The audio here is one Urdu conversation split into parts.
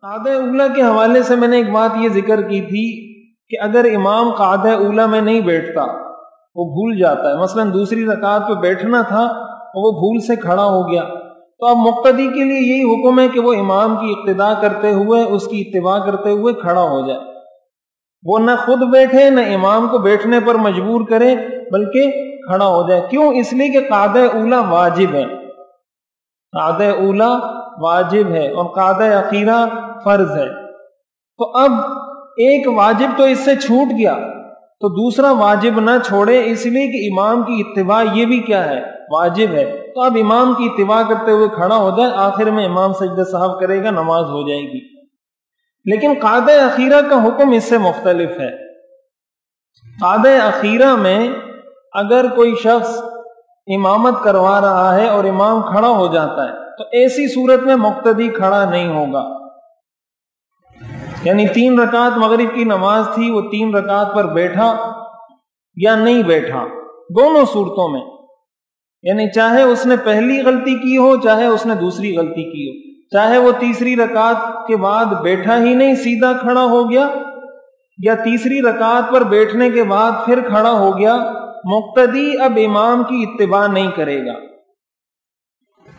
قعدہ اولا کے حوالے سے میں نے ایک بات یہ ذکر کی تھی کہ اگر امام قعدہ اولا میں نہیں بیٹھتا، وہ بھول جاتا ہے، مثلا دوسری رکعت پہ بیٹھنا تھا اور وہ بھول سے کھڑا ہو گیا، تو اب مقتدی کے لیے یہی حکم ہے کہ وہ امام کی اقتداء کرتے ہوئے، اس کی اتباع کرتے ہوئے کھڑا ہو جائے، وہ نہ خود بیٹھے نہ امام کو بیٹھنے پر مجبور کرے، بلکہ کھڑا ہو جائے۔ کیوں؟ اس لیے کہ قعدہ اولا واجب ہے، قعدہ اولا واجب ہے اور قعدہ اخیرہ فرض ہے۔ تو اب ایک واجب تو اس سے چھوٹ گیا، تو دوسرا واجب نہ چھوڑے، اس لیے کہ امام کی اتباع یہ بھی کیا ہے؟ واجب ہے۔ تو اب امام کی اتباع کرتے ہوئے کھڑا ہو جائے، آخر میں امام سجدہ سہو کرے گا، نماز ہو جائے گی۔ لیکن قعدہ اخیرہ کا حکم اس سے مختلف ہے۔ قعدہ اخیرہ میں اگر کوئی شخص امامت کروا رہا ہے اور امام کھڑا ہو جاتا ہے تو ایسی صورت میں مقتدی کھڑا نہیں ہوگا، یعنی 3 رکعت مغرب کی نماز تھی، وہ 3 رکعت پر بیٹھا یا نہیں بیٹھا، دونوں صورتوں میں، یعنی چاہے اس نے پہلی غلطی کی ہو چاہے اس نے دوسری غلطی کی ہو، چاہے وہ تیسری رکعت کے بعد بیٹھا ہی نہیں سیدھا کھڑا ہو گیا، یا تیسری رکعت پر بیٹھنے کے بعد پھر کھڑا ہو گیا، مقتدی اب امام کی اتباع نہیں کرے گا۔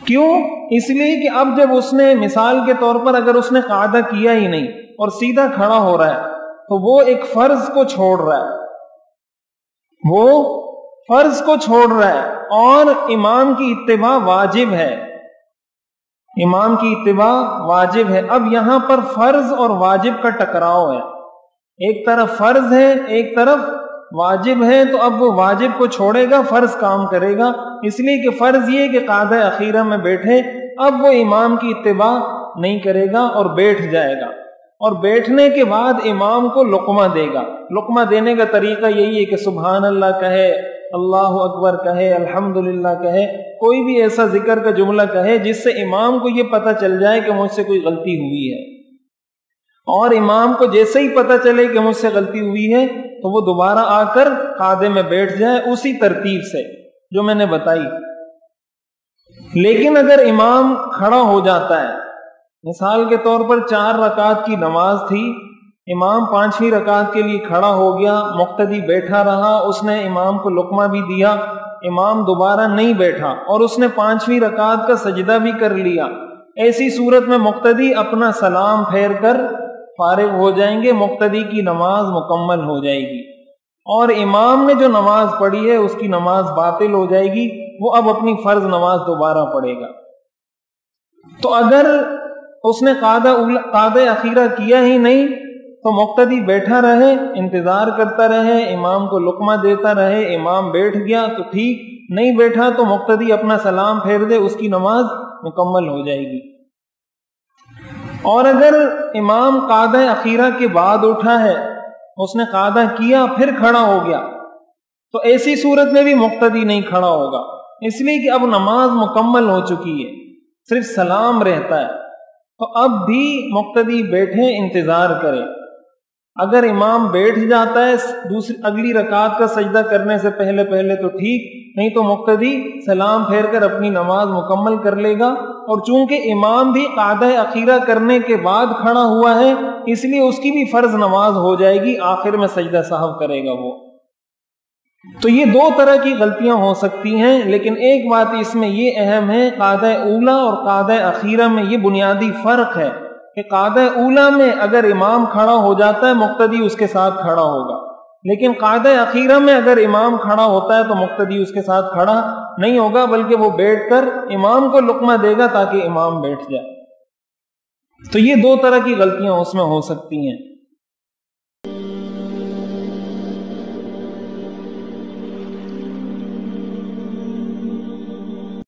کیوں؟ اس لیے کہ اب جب اس نے مثال کے طور پر اگر اس نے قعدہ کیا ہی نہیں اور سیدھا کھڑا ہو رہا ہے تو وہ ایک فرض کو چھوڑ رہا ہے، وہ فرض کو چھوڑ رہا ہے، اور امام کی اتباع واجب ہے، امام کی اتباع واجب ہے۔ اب یہاں پر فرض اور واجب کا ٹکراؤ ہے، ایک طرف فرض ہے ایک طرف واجب ہے، تو اب وہ واجب کو چھوڑے گا، فرض کام کرے گا، اس لیے کہ فرض یہ کہ قعدہ اخیرہ میں بیٹھے، اب وہ امام کی اتباع نہیں کرے گا اور بیٹھ جائے گا، اور بیٹھنے کے بعد امام کو لقمہ دے گا۔ لقمہ دینے کا طریقہ یہی ہے کہ سبحان اللہ کہے، اللہ اکبر کہے، الحمدللہ کہے، کوئی بھی ایسا ذکر کا جملہ کہے جس سے امام کو یہ پتہ چل جائے کہ مجھ سے کوئی غلطی ہوئی ہے، اور امام کو جیسے ہی پتہ چلے کہ مجھ سے غلطی ہوئی ہے تو وہ دوبارہ آ کر قعدے میں بیٹھ جائے اسی ترتیب سے جو میں نے بتائی۔ لیکن اگر امام کھڑا ہو جاتا ہے، مثال کے طور پر 4 رکعت کی نماز تھی، امام 5ویں رکعت کے لیے کھڑا ہو گیا، مقتدی بیٹھا رہا، اس نے امام کو لقمہ بھی دیا، امام دوبارہ نہیں بیٹھا اور اس نے 5ویں رکعت کا سجدہ بھی کر لیا، ایسی صورت میں مقتدی اپنا سلام پھیر کر فارغ ہو جائیں گے، مقتدی کی نماز مکمل ہو جائے گی، اور امام نے جو نماز پڑھی ہے اس کی نماز باطل ہو جائے گی، وہ اب اپنی فرض نماز دوبارہ پڑھے گا۔ تو اگر اس نے قعدہ اخیرہ کیا ہی نہیں تو مقتدی بیٹھا رہے، انتظار کرتا رہے، امام کو لقمہ دیتا رہے، امام بیٹھ گیا تو ٹھیک، نہیں بیٹھا تو مقتدی اپنا سلام پھیر دے، اس کی نماز مکمل ہو جائے گی۔ اور اگر امام قعدہ اخیرہ کے بعد اٹھا ہے، اس نے قعدہ کیا پھر کھڑا ہو گیا، تو ایسی صورت میں بھی مقتدی نہیں کھڑا ہوگا، اس لیے کہ اب نماز مکمل ہو چکی ہے، صرف سلام رہتا ہے، تو اب بھی مقتدی بیٹھے انتظار کرے۔ اگر امام بیٹھ جاتا ہے اگلی رکعت کا سجدہ کرنے سے پہلے تو ٹھیک، نہیں تو مقتدی سلام پھیر کر اپنی نماز مکمل کر لے گا، اور چونکہ امام بھی قعدہ اخیرہ کرنے کے بعد کھڑا ہوا ہے اس لیے اس کی بھی فرض نماز ہو جائے گی، آخر میں سجدہ سہو کرے گا وہ۔ تو یہ 2 طرح کی غلطیاں ہو سکتی ہیں، لیکن ایک بات اس میں یہ اہم ہے، قعدہ اولا اور قعدہ اخیرہ میں یہ بنیادی فرق ہے کہ قعدہ اولا میں اگر امام کھڑا ہو جاتا ہے مقتدی اس کے ساتھ کھڑا ہوگا، لیکن قعدہ اخیرہ میں اگر امام کھڑا ہوتا ہے تو مقتدی اس کے ساتھ کھڑا نہیں ہوگا، بلکہ وہ بیٹھ کر امام کو لقمہ دے گا تاکہ امام بیٹھ جائے۔ تو یہ 2 طرح کی غلطیاں اس میں ہو سکتی ہیں۔